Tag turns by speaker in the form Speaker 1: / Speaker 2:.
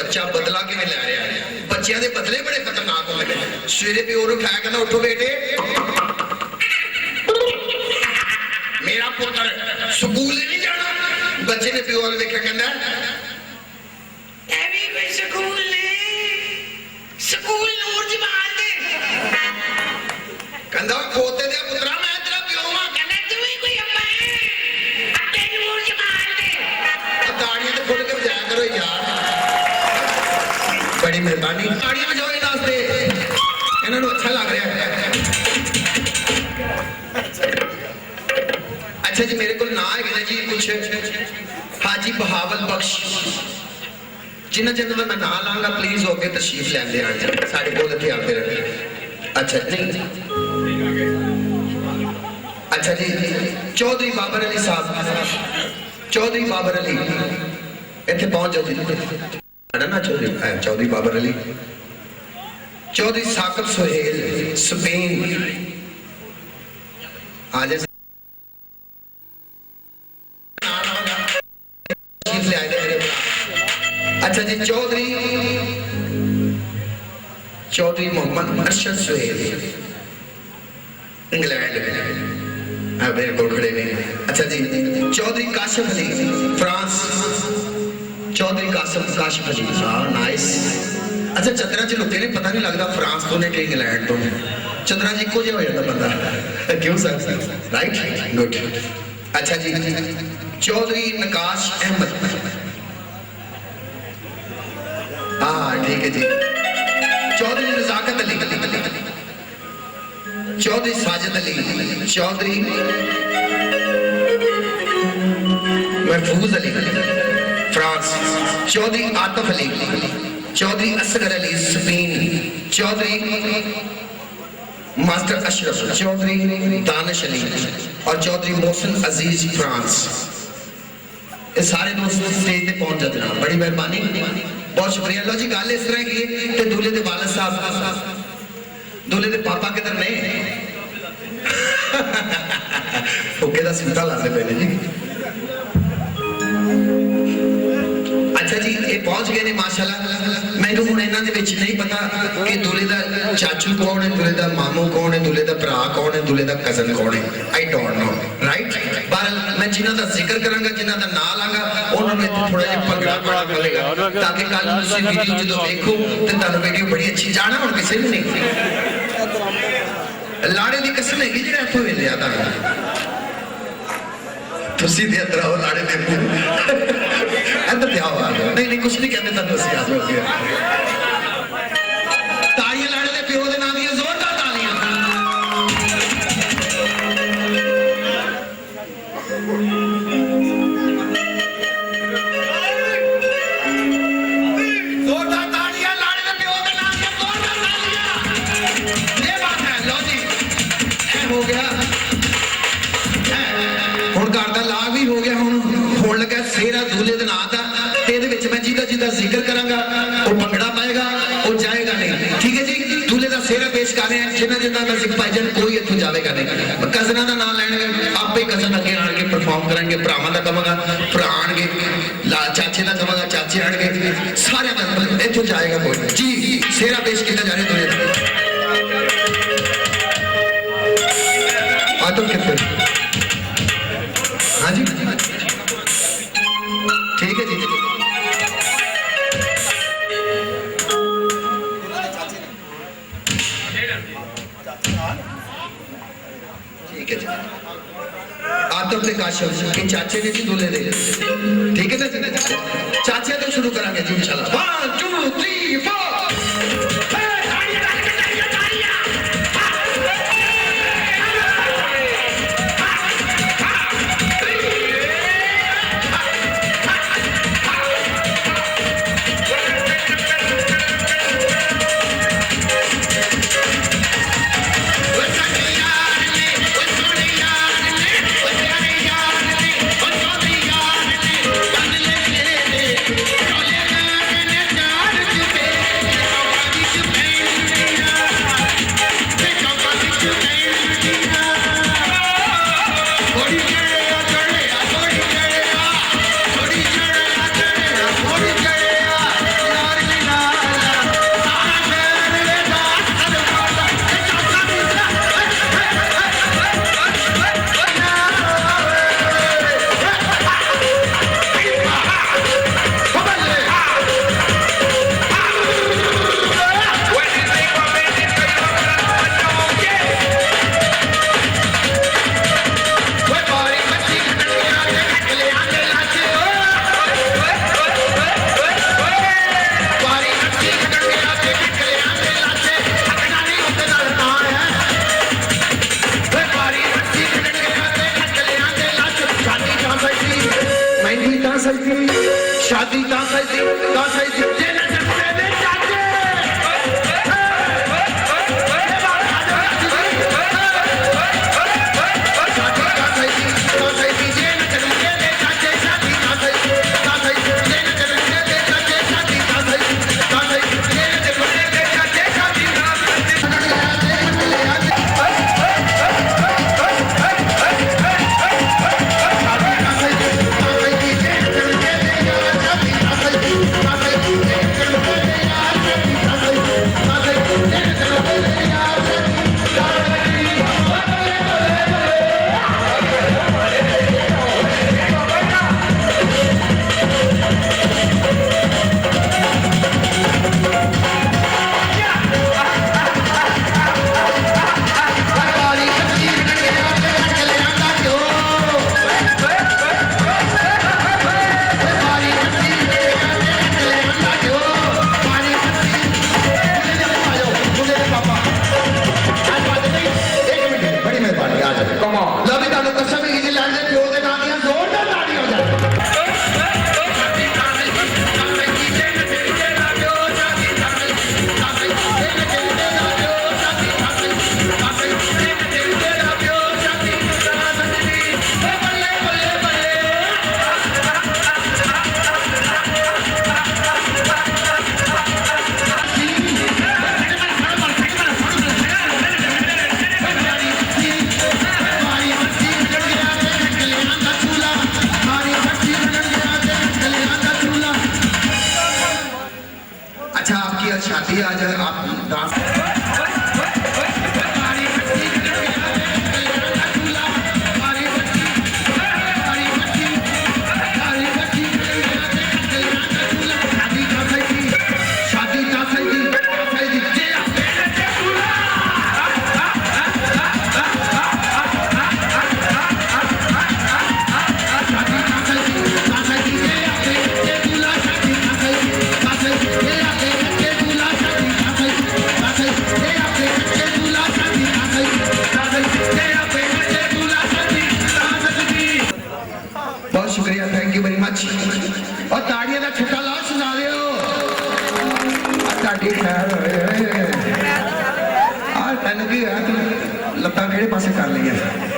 Speaker 1: बच्चा बदला किवें लै रहा है। बच्चों के बदले बड़े खतरनाक होंगे ने। सवेरे प्यो नूं उठाया कहंदा उठो बेटे मेरा पुत्र स्कूल नहीं जाना। बच्चे ने प्यो वाल वेख्या कहंदा ऐ भी कोई स्कूल नहीं, स्कूल नूर जमाल दे। कहंदा पोते दे पुत्रा मैं तेरा प्यो हां। कहंदा तू ही कोई अम्मा है अते नूर जमाल दे। ताड़ियां ते खुल के बजाया करो यार, बड़ी मेहरबानी। ताड़ियां बजाओ इन वास्ते, इन्हां नूं अच्छा लग रहा है। अच्छा जी मेरे को ना है जी कुछ हाजी बहावल बख्श जिन्हें जिन्होंने मैं ना लाँगा प्लीज हो के तशरीफ लैंदे आन साढ़े कोल इत्थे आते रहे। अच्छा नहीं अच्छा जी चौधरी बाबर अली साहब, चौधरी बाबर अली इत्थे पहुंच जाओ जी ना। चौधरी बाबर अली, चौधरी साकिब सुहेल स्पेन आ जाए। अच्छा जी चौधरी मोहम्मद अरशद सुहेल इंग्लैंड मेरे को खड़े ने। अच्छा जी चौधरी काशिफ अली फ्रांस, चौधरी काशिफ अली नाइस। अच्छा चंद्रा जी लुके ने पता नहीं लगता फ्रांस तो ने कि इंग्लैंड तो ने। चंद्रा जी इको जिहा हो जाता बंदा क्यों सर राइट गुड। अच्छा जी चौधरी नकाश अहमद हाँ ठीक है जी। चौधरी नजाकत Ali, Chaudhary Sajid Ali, Chaudhary Mahfooz Ali France, Chaudhary Atif Ali, Chaudhary Asghar Ali Spain, Chaudhary master Ashraf, Chaudhary Danish Ali और चौधरी मोहसिन अजीज फ्रांस। ये सारे दोस्त स्टेज पे पहुंच जाते हैं, बड़ी मेहरबानी बहुत शुक्रिया। लो जी गल इस तरह की कि दूल्हे के वालिद साहब दूल्हे के पापा किधर ने फुके का सूटा लाते पे जी। अच्छा जी ये पहुंच गए ने माशाल्लाह। मैनू हुण इन्हां दे विच नहीं पता कि दूल्हे दा चाचू कौन है, दूल्हे दा मामू कौन है, दूल्हे दा भरा कौन है, दूल्हे दा कजन कौन है। I don't know right. पर मैं जिन्हां दा जिक्र करांगा जिन्हां दा नाम लांगा उन्होंने थोड़ा जिहा भंगड़ा पाना पवेगा ताकि कल तुसीं वीडियो जदों देखो ते तुहानूं वीडियो बड़ी अच्छी जाना हुण किसी भी नहीं। लाड़े दी कसम हैगी जिहड़ा इत्थों मिलिया तुहानूं तुसीं दे अंदर आओ लाड़े दे अंदर ते आओ नहीं नहीं कुछ नहीं कहते तुहानूं असीं आ जाओ। ताड़ियां लाड़े दे प्यो दे नाम दियां जोरदार तालियां। जोरदार तालियां लाड़े दे प्यो दे नाम दियां जोरदार तालियां। ये बात है। लो जी ऐ हो गया हुण घर दा लाग भी हो गया। हुण होण लगा सेहरा दूल्हे दे नाम दा ते इहदे विच मैं जिहदा जिहदा जिक्र करांगा वो भंगड़ा पाएगा वो जाएगा नहीं। ठीक है जी दूल्हे का सेहरा पेश कर रहे हैं जिन्हां जिन्हां मैं सिख भाईजान कोई इत्थों जाएगा नहीं। कजनां दा नाम लैणगे आपे कजन अगे आण के परफॉर्म करेंगे। भरावां दा कहांगा भरा आणगे, चाचे दा कहांगा चाचे आणगे, सारे दा इत्थों जाएगा कोई जी। सेहरा पेश किया जा रहा दूल्हे दा आ तो कितने हाँ जी ठीक है जी। ठीक है जी आतफ से काशिफ के चाचे ने जी दूल्हे दे। ठीक है ना जी चाचे तो शुरू करांगे जी इंशाल्लाह। 1 2 3 4 Don't ਜੀ ਦਾਸ ਜੀ ਜੇ ਨਾ ਚੱਲੇ ਦੇ ਚਾਚੇ अच्छा आपकी आज शादी है, आज आप डांस बहुत शुक्रिया, थैंक यू वेरी मच। और ताड़ियां का छुट्टा लाओ, सुना दे खैर तेन की है, तू लत्तां किहड़े पासे कर ली है।